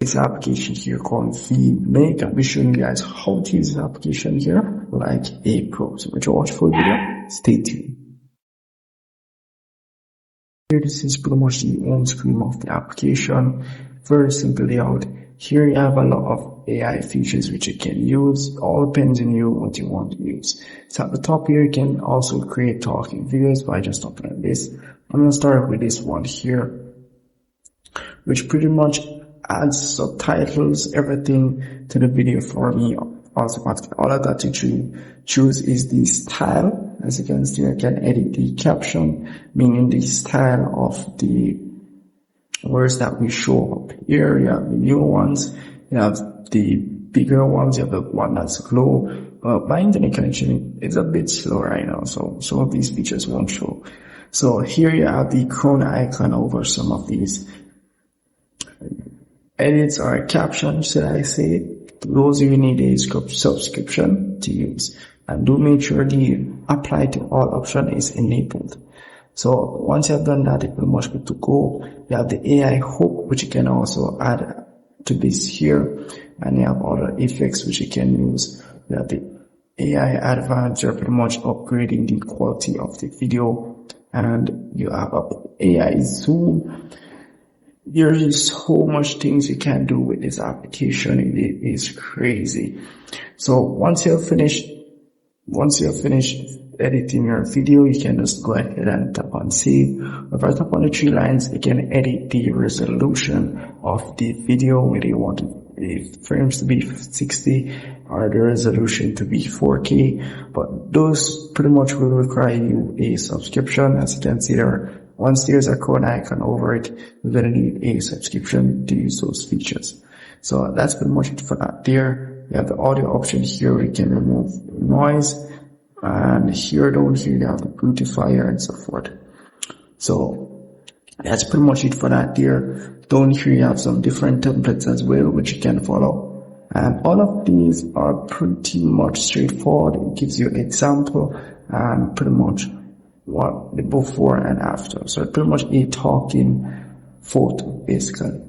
this application here called Vmake. I'll be showing you guys how to use this application here like a pro. So if you watch full video, stay tuned. Here, this is pretty much the home screen of the application. Very simple layout. Here you have a lot of AI features which you can use. All depends on you what you want to use. So at the top here, you can also create talking videos by just opening this. I'm going to start with this one here, which pretty much adds subtitles, everything to the video for me automatically. All I got to choose is the style. As you can see, I can edit the caption, meaning the style of the words that we show up here. You have the new ones, you have the bigger ones, you have the one that's slow. My internet connection is a bit slow right now, so some of these features won't show. So here you have the crown icon over some of these edits or captions, should I say. Those you need a subscription to use, and do make sure the apply to all option is enabled. So once you have done that, it's pretty much good to go. You have the AI hook, which you can also add to this here, and you have other effects which you can use. You have the AI advanced, you're pretty much upgrading the quality of the video, and you have AI zoom. There is so much things you can do with this application. It is crazy. So once you're finished editing your video, you can just go ahead and tap on save. If I tap on the three lines, you can edit the resolution of the video, whether you want the frames to be 60 or the resolution to be 4K. But those pretty much will require you a subscription. As you can see there, once there's a crown icon over it, you're going to need a subscription to use those features. So that's pretty much it for that there. You have the audio option here where you can remove noise. And here down here you have the beautifier and so forth. So that's pretty much it for that there. Down here you have some different templates as well which you can follow. And all of these are pretty much straightforward. It gives you an example and pretty much what the before and after. So pretty much a talking photo basically.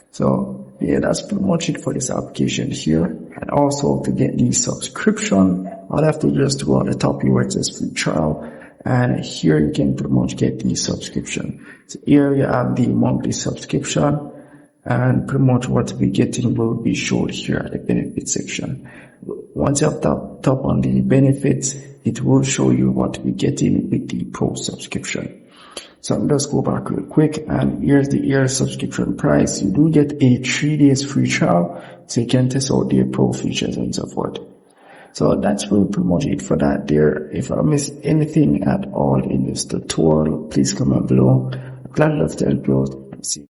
So yeah, that's pretty much it for this application here. And also to get the subscription, I'll have to just go on the top here where it says free trial, and here you can pretty much get the subscription. So here you have the monthly subscription, and pretty much what we're getting will be shown here at the benefits section. Once you have tap on the benefits, it will show you what we're getting with the pro subscription. So let's go back real quick, and here's the year subscription price. You do get a 3 days free trial, so you can test out the pro features and so forth. So that's really pretty much it for that there. If I missed anything at all in this tutorial, please comment below. I'm glad to help you out. See you.